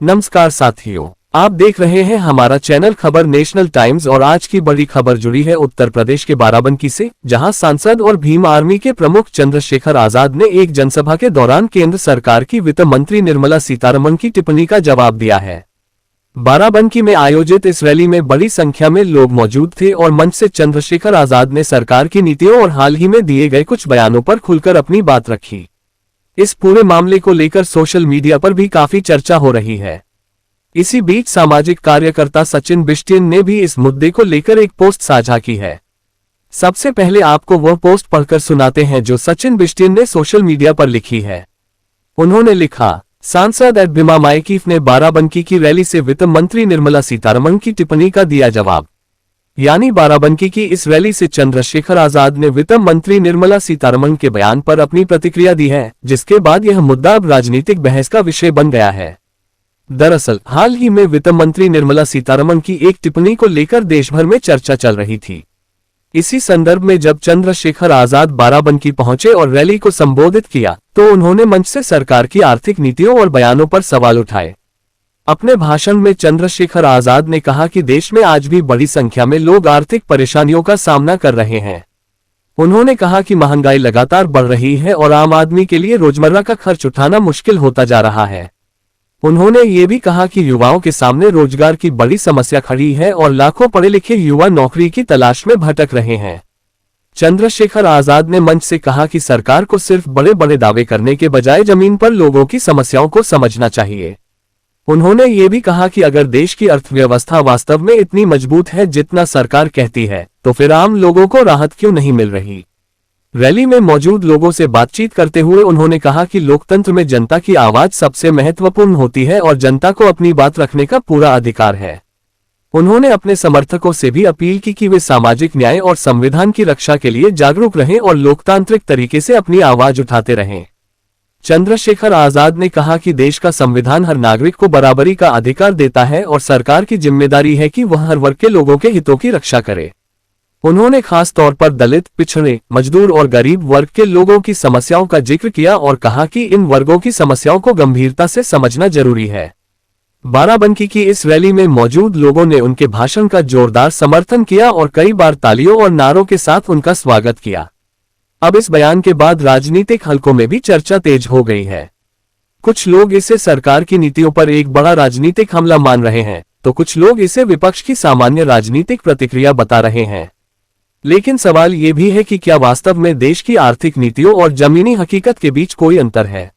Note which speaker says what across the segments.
Speaker 1: नमस्कार साथियों, आप देख रहे हैं हमारा चैनल खबर नेशनल टाइम्स और आज की बड़ी खबर जुड़ी है उत्तर प्रदेश के बाराबंकी से, जहां सांसद और भीम आर्मी के प्रमुख चंद्रशेखर आजाद ने एक जनसभा के दौरान केंद्र सरकार की वित्त मंत्री निर्मला सीतारमण की टिप्पणी का जवाब दिया है। बाराबंकी में आयोजित इस रैली में बड़ी संख्या में लोग मौजूद थे और मंच से चंद्रशेखर आजाद ने सरकार की नीतियों और हाल ही में दिए गए कुछ बयानों पर खुलकर अपनी बात रखी। इस पूरे मामले को लेकर सोशल मीडिया पर भी काफी चर्चा हो रही है। इसी बीच सामाजिक कार्यकर्ता सचिन बिष्टिन ने भी इस मुद्दे को लेकर एक पोस्ट साझा की है। सबसे पहले आपको वह पोस्ट पढ़कर सुनाते हैं जो सचिन बिष्टिन ने सोशल मीडिया पर लिखी है। उन्होंने लिखा, सांसद भीमा माइकीफ ने बाराबंकी की रैली से वित्त मंत्री निर्मला सीतारमण की टिप्पणी का दिया जवाब। यानी बाराबंकी की इस रैली से चंद्रशेखर आजाद ने वित्त मंत्री निर्मला सीतारमण के बयान पर अपनी प्रतिक्रिया दी है, जिसके बाद यह मुद्दा अब राजनीतिक बहस का विषय बन गया है। दरअसल हाल ही में वित्त मंत्री निर्मला सीतारमण की एक टिप्पणी को लेकर देश भर में चर्चा चल रही थी। इसी संदर्भ में जब चंद्रशेखर आजाद बाराबंकी पहुंचे और रैली को संबोधित किया, तो उन्होंने मंच से सरकार की आर्थिक नीतियों और बयानों पर सवाल उठाए। अपने भाषण में चंद्रशेखर आजाद ने कहा कि देश में आज भी बड़ी संख्या में लोग आर्थिक परेशानियों का सामना कर रहे हैं। उन्होंने कहा कि महंगाई लगातार बढ़ रही है और आम आदमी के लिए रोजमर्रा का खर्च उठाना मुश्किल होता जा रहा है। उन्होंने ये भी कहा कि युवाओं के सामने रोजगार की बड़ी समस्या खड़ी है और लाखों पढ़े लिखे युवा नौकरी की तलाश में भटक रहे हैं। चंद्रशेखर आजाद ने मंच से कहा कि सरकार को सिर्फ बड़े बड़े दावे करने के बजाय जमीन पर लोगों की समस्याओं को समझना चाहिए। उन्होंने ये भी कहा कि अगर देश की अर्थव्यवस्था वास्तव में इतनी मजबूत है जितना सरकार कहती है, तो फिर आम लोगों को राहत क्यों नहीं मिल रही। रैली में मौजूद लोगों से बातचीत करते हुए उन्होंने कहा कि लोकतंत्र में जनता की आवाज सबसे महत्वपूर्ण होती है और जनता को अपनी बात रखने का पूरा अधिकार है। उन्होंने अपने समर्थकों से भी अपील की कि वे सामाजिक न्याय और संविधान की रक्षा के लिए जागरूक रहें और लोकतांत्रिक तरीके से अपनी आवाज उठाते रहें। चंद्रशेखर आजाद ने कहा कि देश का संविधान हर नागरिक को बराबरी का अधिकार देता है और सरकार की जिम्मेदारी है कि वह हर वर्ग के लोगों के हितों की रक्षा करे। उन्होंने खास तौर पर दलित, पिछड़े, मजदूर और गरीब वर्ग के लोगों की समस्याओं का जिक्र किया और कहा कि इन वर्गों की समस्याओं को गंभीरता से समझना जरूरी है। बाराबंकी की इस रैली में मौजूद लोगों ने उनके भाषण का जोरदार समर्थन किया और कई बार तालियों और नारों के साथ उनका स्वागत किया। अब इस बयान के बाद राजनीतिक हलकों में भी चर्चा तेज हो गई है। कुछ लोग इसे सरकार की नीतियों पर एक बड़ा राजनीतिक हमला मान रहे हैं, तो कुछ लोग इसे विपक्ष की सामान्य राजनीतिक प्रतिक्रिया बता रहे हैं। लेकिन सवाल ये भी है कि क्या वास्तव में देश की आर्थिक नीतियों और जमीनी हकीकत के बीच कोई अंतर है?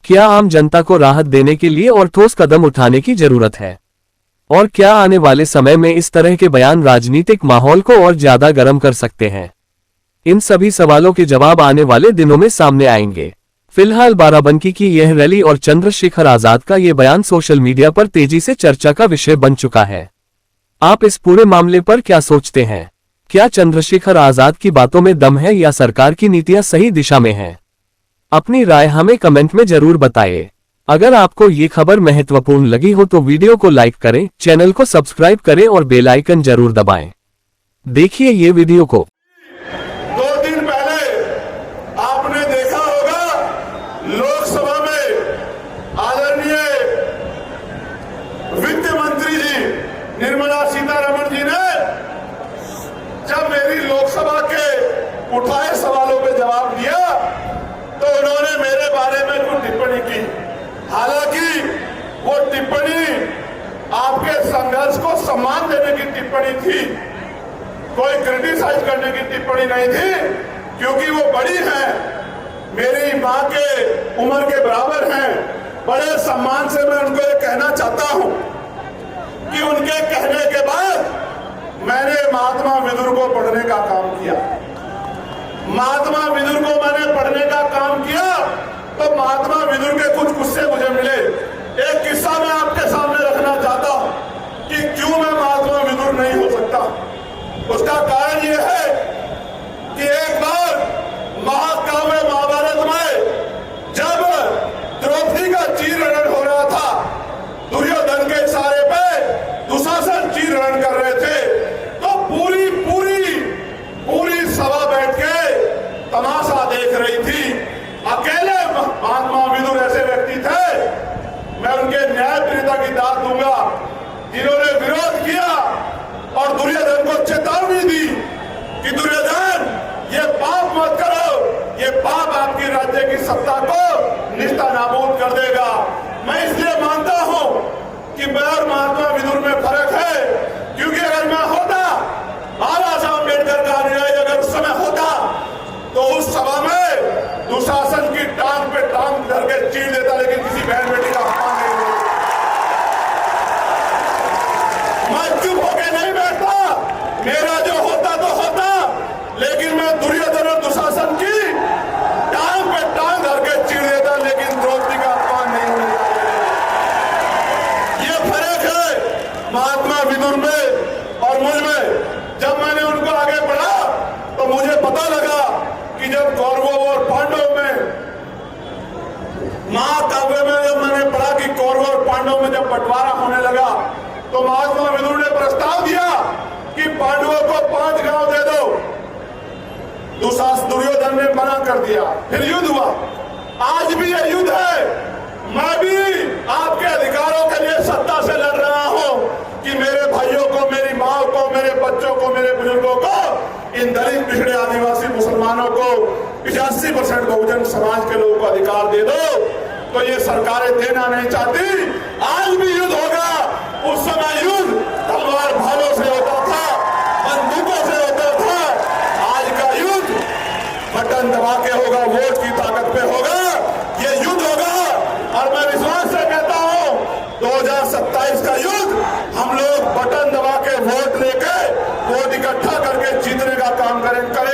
Speaker 1: क्या आम जनता को राहत देने के लिए और ठोस कदम उठाने की जरूरत है? और क्या आने वाले समय में इस तरह के बयान राजनीतिक माहौल को और ज्यादा गर्म कर सकते हैं? इन सभी सवालों के जवाब आने वाले दिनों में सामने आएंगे। फिलहाल बाराबंकी की यह रैली और चंद्रशेखर आजाद का ये बयान सोशल मीडिया पर तेजी से चर्चा का विषय बन चुका है। आप इस पूरे मामले पर क्या सोचते हैं? क्या चंद्रशेखर आजाद की बातों में दम है या सरकार की नीतियां सही दिशा में हैं? अपनी राय हमें कमेंट में जरूर बताइए। अगर आपको ये खबर महत्वपूर्ण लगी हो तो वीडियो को लाइक करें, चैनल को सब्सक्राइब करें और बेल आइकन जरूर दबाएं। देखिए ये वीडियो को।
Speaker 2: 2 दिन पहले आपने देखा होगा लोकसभा में आदरणीय वित्त मंत्री जी निर्मला सीतारमण जी ने जब मेरी लोकसभा के उठाए सवालों पे जवाब दिया तो उन्होंने मेरे बारे में कुछ टिप्पणी की। हालांकि वो टिप्पणी आपके संघर्ष को सम्मान देने की टिप्पणी थी, कोई क्रिटिसाइज करने की टिप्पणी नहीं थी, क्योंकि वो बड़ी हैं, मेरी मां के उम्र के बराबर हैं। बड़े सम्मान से मैं उनको ये कहना चाहता हूं कि उनके कहने के बाद मैंने महात्मा विदुर को पढ़ने का काम किया। महात्मा विदुर को मैंने पढ़ने का काम किया तो महात्मा विदुर के कुछ गुस्से मुझे मिले। एक किस्सा मैं आपके सामने रखना चाहता हूं कि क्यों मैं महात्मा विदुर नहीं हो सकता। उसका कारण यह है कि एक बार महाकाव्य महाभारत में जब द्रौपदी का चीरहरण हो रहा था, दुर्योधन के इशारे पे दुशासन चीरहरण कर रहे थे, तो पूरी सभा बैठ के तमाशा देख रही थी। अकेले महात्मा विदुर ऐसे व्यक्ति थे साथ दूंगा। जिन्होंने विरोध किया और दुर्योधन को चेतावनी दी कि दुर्योधन ये पाप मत करो, ये पाप आपकी राज्य की सत्ता को निष्ठा नाबूद कर देगा। मैं इसलिए मानता हूं कि मैं और महात्मा विदुर में फर्क है, क्योंकि अगर मैं होता, बाबा साहब अम्बेडकर का अनुयायी अगर उस समय होता तो उस सभा में दुशासन की टांग पे टांग धर के चीर देता, लेकिन किसी बहन बेटी का अपमान नहीं होता। मैं चुप होके नहीं बैठता, मेरा जो होता तो होता, लेकिन मैं दुर्योधन और दुशासन की टांग पे टांग धर के चीर देता, लेकिन द्रौपदी का अपमान नहीं होने देता। ये फर्क है महात्मा विदुर में और मुझ में। जब मैंने उनको आगे बढ़ा तो मुझे पता लगा कि जब कौरवों और पांडवों में, महाकाव्य में जब मैंने पढ़ा कि कौरवों और पांडवों में जब बंटवारा होने लगा तो महात्मा विदुर ने प्रस्ताव दिया कि पांडवों को 5 गांव दे दो। दुर्योधन ने मना कर दिया, फिर युद्ध हुआ। आज भी यह युद्ध है। मैं भी आपके अधिकारों के लिए सत्ता से लड़ रहा हूं कि मेरे भाइयों को, मेरी माँ को, मेरे बच्चों को, मेरे बुजुर्गों को, इन दलित पिछड़े आदिवासी मुसलमानों को 85% बहुजन समाज के लोगों को अधिकार दे दो। तो ये सरकारें देना नहीं चाहती। आज भी युद्ध होगा। उस समय युद्ध तलवार भालों से होता था, बंदूकों से होता था। आज का युद्ध बटन दबा के होगा, वोट की ताकत पे होगा। ये युद्ध होगा और मैं विश्वास से कहता हूं 2027 का युद्ध हम लोग बटन दबा के वोट लेके वोट इकट्ठा करके जीतने का काम करेंगे।